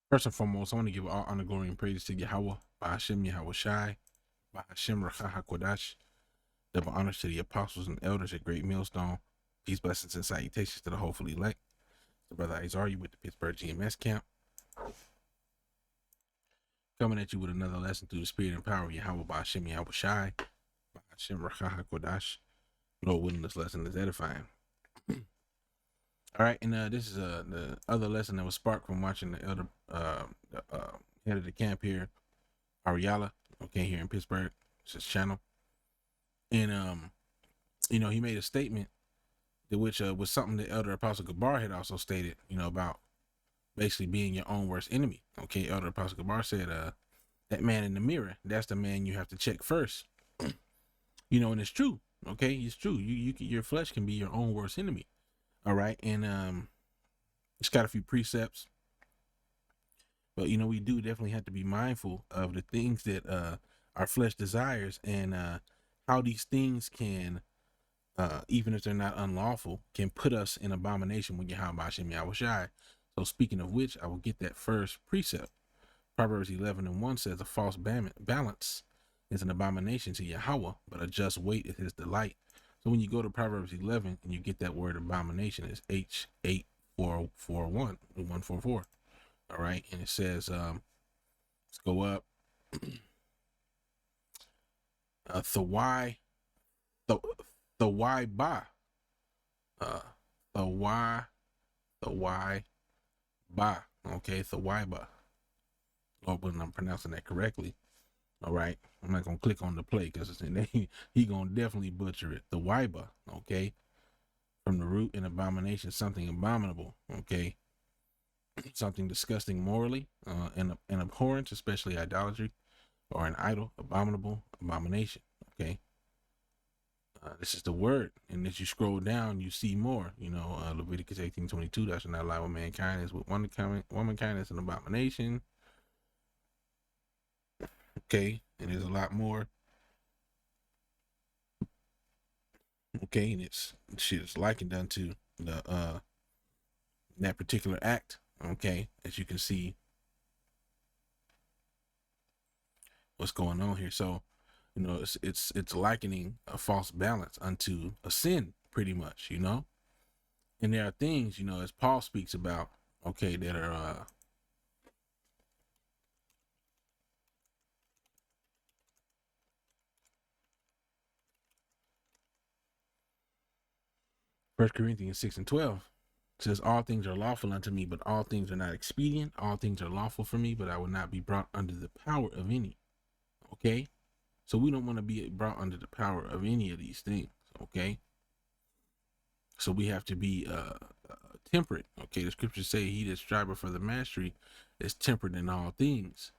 First and foremost, I want to give all honor, glory, and praise to Yahuwah, Bahashem Yahweh Shai, Bahashem Racha HaKodash, double honors to the apostles and elders at Great Millstone. Peace, blessings, and salutations to the hopefully elect. The brother Izari with the Pittsburgh GMS camp, coming at you with another lesson through the spirit and power of Yahuwah, Bahashem Yahweh Shai, Bahashem Racha HaKodash. Lord willing, this lesson is edifying. All right, and this is the other lesson that was sparked from watching the elder head of the camp here, Ariala, okay, here in Pittsburgh. It's his channel. And he made a statement that which was something that Elder Apostle Gabar had also stated, about basically being your own worst enemy. Okay, Elder Apostle Gabar said, that man in the mirror, that's the man you have to check first. And it's true. Okay, it's true. Your flesh can be your own worst enemy. All right, and it's got a few precepts, but we do definitely have to be mindful of the things that our flesh desires, and how these things can, even if they're not unlawful, can put us in abomination with Yahuwah Hashem Yahweh Shai. So speaking of which, I will get that first precept. Proverbs 11:1 says, a false balance is an abomination to Yahuwah, but a just weight is his delight. So when you go to Proverbs 11 and you get that word abomination, it's H8441, 144. All right. And it says, let's go up. The why ba, the why ba. Okay, the why ba. Lord willing, I'm pronouncing that correctly. All right, I'm not gonna click on the play because he gonna definitely butcher it. The why ba, okay, from the root in abomination, something abominable, okay, something disgusting morally, and abhorrence, especially idolatry or an idol, abominable, abomination, okay. This is the word, and as you scroll down, you see more. Leviticus 18:22, thou shalt not lie with mankind is with womankind is an abomination. Okay, and there's a lot more. Okay, and it's likened unto the that particular act. Okay, as you can see what's going on here. So, it's likening a false balance unto a sin, pretty much. And there are things, as Paul speaks about, okay, that are 1 Corinthians 6:12 says, all things are lawful unto me, but all things are not expedient. All things are lawful for me, but I will not be brought under the power of any. Okay, so we don't want to be brought under the power of any of these things. Okay, so we have to be temperate. Okay, the scriptures say, he that striveth for the mastery is temperate in all things.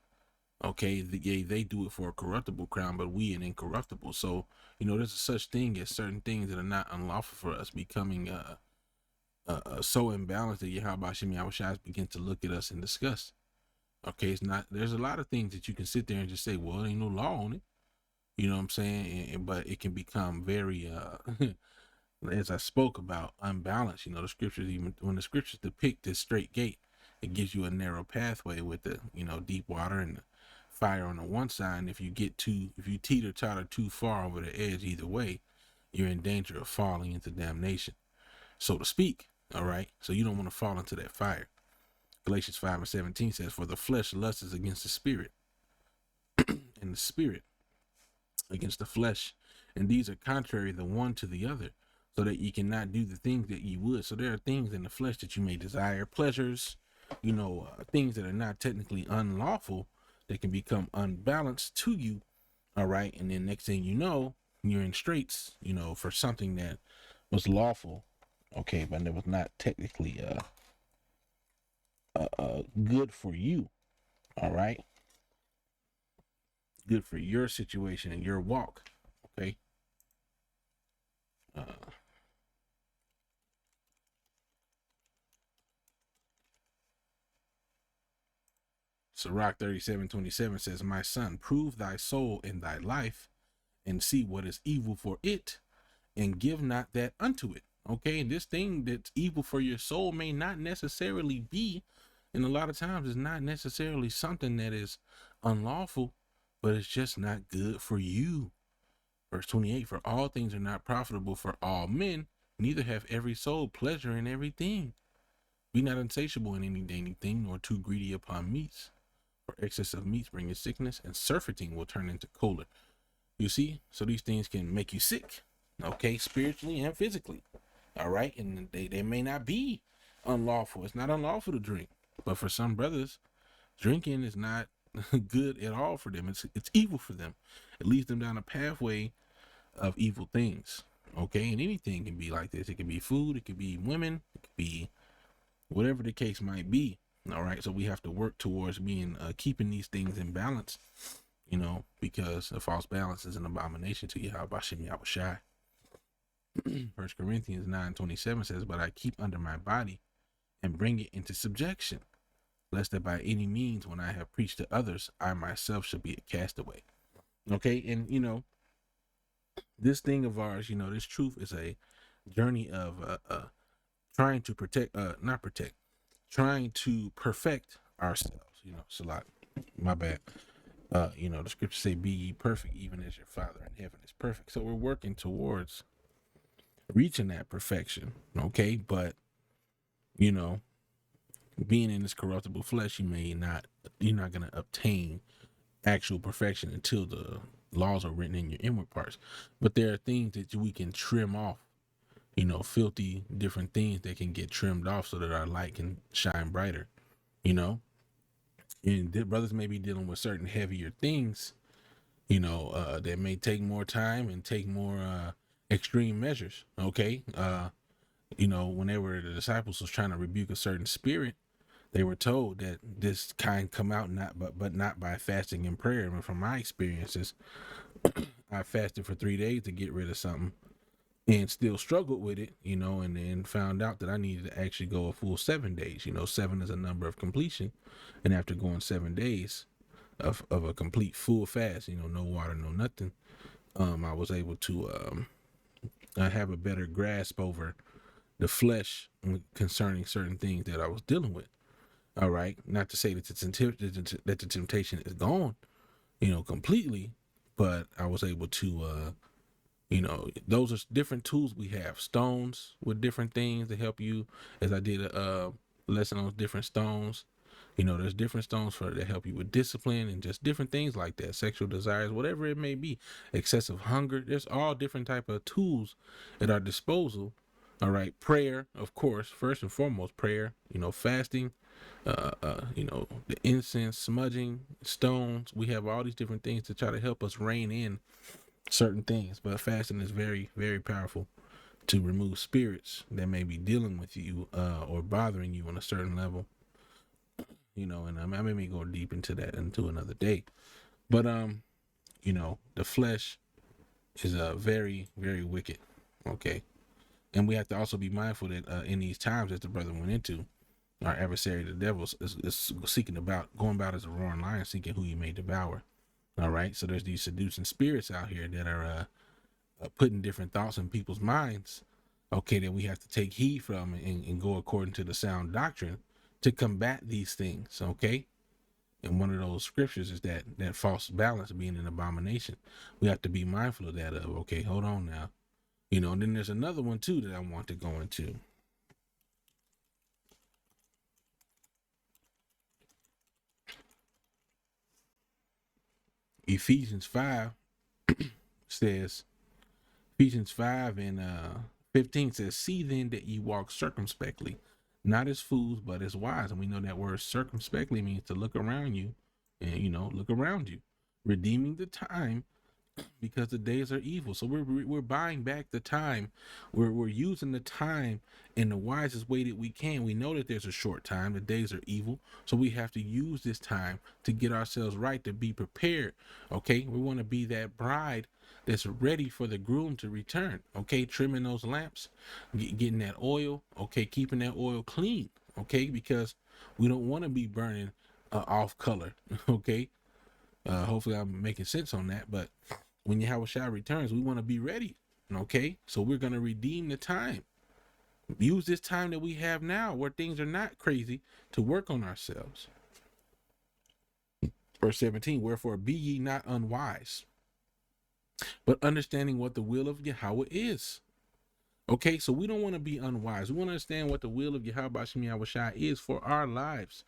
Okay, they do it for a corruptible crown, but we an incorruptible. So there's a such thing as certain things that are not unlawful for us becoming so imbalanced that Yahuwah Hashem Yahweh Shai begin to look at us and discuss. Okay, there's a lot of things that you can sit there and just say, well, there ain't no law on it. You know what I'm saying? But it can become very, as I spoke about, unbalanced. The scriptures, even when the scriptures depict this straight gate, it gives you a narrow pathway with the, deep water and the fire on the one side. And if you teeter-totter too far over the edge either way, you're in danger of falling into damnation, so to speak. All right, so you don't want to fall into that fire. Galatians 5:17 says, for the flesh lusts against the spirit, and the spirit against the flesh, and these are contrary the one to the other, so that ye cannot do the things that ye would. So there are things in the flesh that you may desire, pleasures, things that are not technically unlawful, that can become unbalanced to you. All right, and then next thing you know, you're in straits, for something that was lawful, okay, but it was not technically good for you. All right, good for your situation and your walk. Okay, Sirach 37:27 says, my son, prove thy soul in thy life, and see what is evil for it, and give not that unto it. Okay, this thing that's evil for your soul may not necessarily be And a lot of times it's not necessarily something that is unlawful, but it's just not good for you. Verse 28, for all things are not profitable for all men, neither have every soul pleasure in everything. Be not insatiable in any dainty thing, nor too greedy upon meats. For excess of meats bringeth sickness, and surfeiting will turn into choler. You see, so these things can make you sick, okay, spiritually and physically. All right, and they may not be unlawful. It's not unlawful to drink, but for some brothers, drinking is not good at all for them. It's evil for them. It leads them down a pathway of evil things. Okay, and anything can be like this. It can be food, it could be women, it could be whatever the case might be. All right, so we have to work towards being keeping these things in balance, you know, because a false balance is an abomination to Yahuwah Shem Yahushai. 1 Corinthians 9:27 says, but I keep under my body and bring it into subjection, lest that by any means, when I have preached to others, I myself should be a castaway. Okay, and you know, this thing of ours, you know, this truth is a journey of trying to trying to perfect ourselves. You know, Salat, my bad. You know, the scriptures say, be ye perfect, even as your Father in heaven is perfect. So we're working towards reaching that perfection. Okay, but you know, being in this corruptible flesh, you're not going to obtain actual perfection until the laws are written in your inward parts. But there are things that we can trim off, you know, filthy different things that can get trimmed off so that our light can shine brighter, you know. And the brothers may be dealing with certain heavier things, you know, that may take more time and take more extreme measures. Okay, you know, whenever the disciples was trying to rebuke a certain spirit, they were told that this kind come out but not by fasting and prayer. And from my experiences, I fasted for 3 days to get rid of something and still struggled with it, you know, and then found out that I needed to actually go a full 7 days. You know, 7 is a number of completion. And after going 7 days of a complete full fast, you know, no water, no nothing, I was able to have a better grasp over the flesh concerning certain things that I was dealing with. All right. Not to say that the temptation is gone, you know, completely, but I was able to, you know, those are different tools we have. Stones with different things to help you, as I did a lesson on different stones. You know, there's different stones that help you with discipline and just different things like that. Sexual desires, whatever it may be, excessive hunger. There's all different type of tools at our disposal. All right. Prayer, of course, first and foremost, prayer, you know, fasting, you know, the incense, smudging, stones. We have all these different things to try to help us rein in certain things. But fasting is very, very powerful to remove spirits that may be dealing with you or bothering you on a certain level. You know, and I may go deep into that into another day. But you know, the flesh is very, very wicked. Okay, and we have to also be mindful that in these times that the brother went into, our adversary, the devil, is going about as a roaring lion, seeking who he may devour. All right. So there's these seducing spirits out here that are putting different thoughts in people's minds. Okay, that we have to take heed from and go according to the sound doctrine to combat these things. Okay. And one of those scriptures is that false balance being an abomination. We have to be mindful of that. Okay, hold on now. You know, and then there's another one too that I want to go into. Ephesians 5 says, Ephesians 5 and 15 says, see then that ye walk circumspectly, not as fools, but as wise. And we know that word circumspectly means to look around you and, you know, look around you, redeeming the time because the days are evil. So we're buying back the time. We're using the time in the wisest way that we can. We know that there's a short time. The days are evil. So we have to use this time to get ourselves right, to be prepared. Okay. We want to be that bride that's ready for the groom to return. Okay. Trimming those lamps, getting that oil. Okay. Keeping that oil clean. Okay. Because we don't want to be burning off color. Okay. Hopefully I'm making sense on that. But when Yahuwah returns, we want to be ready. Okay. So we're going to redeem the time. Use this time that we have now where things are not crazy to work on ourselves. Verse 17, wherefore be ye not unwise, but understanding what the will of Yahuwah is. Okay, so we don't want to be unwise. We want to understand what the will of Yahuwah Shem Yahushua is for our lives.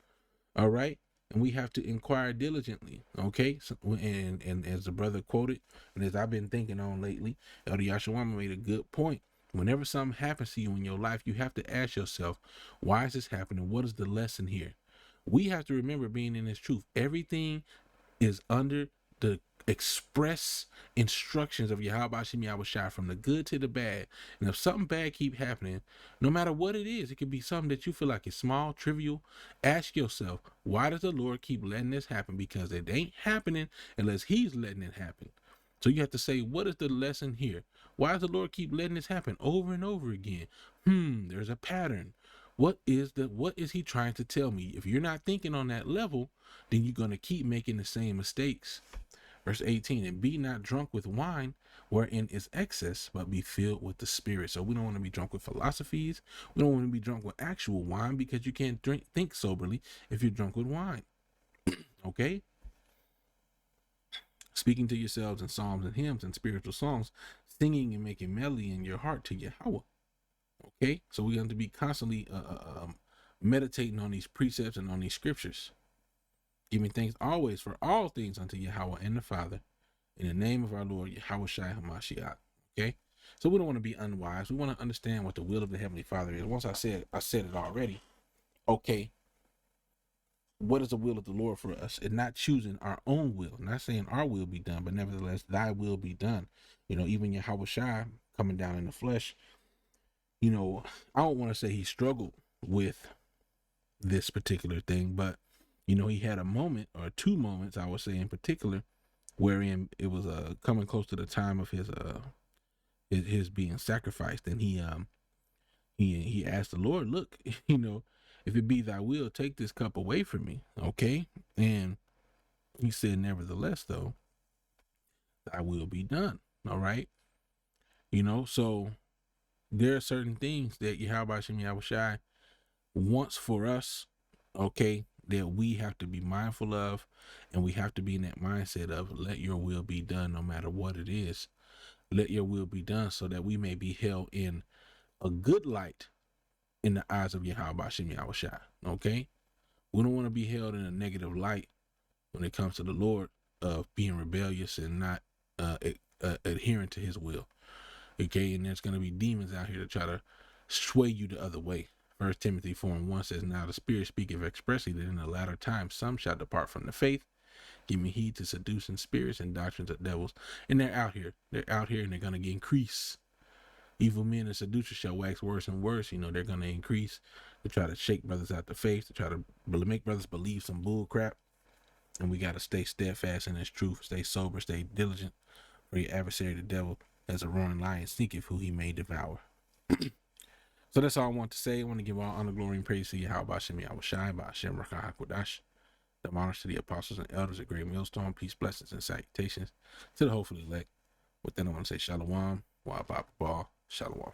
All right. And we have to inquire diligently. Okay. So, and as the brother quoted, and as I've been thinking on lately, Elder Yashawama made a good point. Whenever something happens to you in your life, you have to ask yourself, why is this happening? What is the lesson here? We have to remember, being in this truth, everything is under the express instructions of Yahweh Shem Yahushua, from the good to the bad. And if something bad keep happening, no matter what it is, it could be something that you feel like is small, trivial. Ask yourself, why does the Lord keep letting this happen? Because it ain't happening unless he's letting it happen. So you have to say, what is the lesson here? Why does the Lord keep letting this happen over and over again? There's a pattern. What is he trying to tell me? If you're not thinking on that level, then you're going to keep making the same mistakes. Verse 18, and be not drunk with wine, wherein is excess, but be filled with the Spirit. So we don't want to be drunk with philosophies. We don't want to be drunk with actual wine, because you can't think soberly if you're drunk with wine. Okay? Speaking to yourselves in psalms and hymns and spiritual songs, singing and making melody in your heart to Yahuwah. Okay? So we have to be constantly meditating on these precepts and on these scriptures. Giving thanks always for all things unto Yahweh and the Father, in the name of our Lord Yahuwah Shai HaMashiach. Okay? So we don't want to be unwise. We want to understand what the will of the Heavenly Father is. Once I said it already. Okay. What is the will of the Lord for us? And not choosing our own will. Not saying our will be done, but nevertheless, thy will be done. You know, even Yahuwah Shai coming down in the flesh, you know, I don't want to say he struggled with this particular thing, but you know, he had a moment, or two moments, I would say in particular, wherein it was coming close to the time of his being sacrificed, and he asked the Lord, look, you know, if it be thy will, take this cup away from me. Okay. And he said, nevertheless, though, thy will be done. All right. You know, so there are certain things that Yahweh Shem Yahushai wants for us, okay, that we have to be mindful of, and we have to be in that mindset of, let your will be done no matter what it is. Let your will be done, so that we may be held in a good light in the eyes of Yahweh Shem Yahushai. Okay? We don't want to be held in a negative light when it comes to the Lord, of being rebellious and not adhering to his will. Okay? And there's going to be demons out here to try to sway you the other way. 1 Timothy 4:1 says, now the Spirit speaketh expressly that in the latter times some shall depart from the faith, giving heed to seducing spirits and doctrines of devils. And they're out here. They're out here, and they're going to increase. Evil men and seducers shall wax worse and worse. You know, they're going to increase to try to shake brothers out the faith, to try to make brothers believe some bull crap. And we got to stay steadfast in this truth, stay sober, stay diligent, for your adversary, the devil, as a roaring lion, seeketh who he may devour. So that's all I want to say. I want to give all honor, glory, and praise to Yahweh Shem Yahushai, by Hashem Rakah HaKodash. The honors to the apostles and elders at Great Millstone. Peace, blessings, and salutations to the hopefully elect. With that, I want to say Shalom, Wa Ba Ba, Shalom.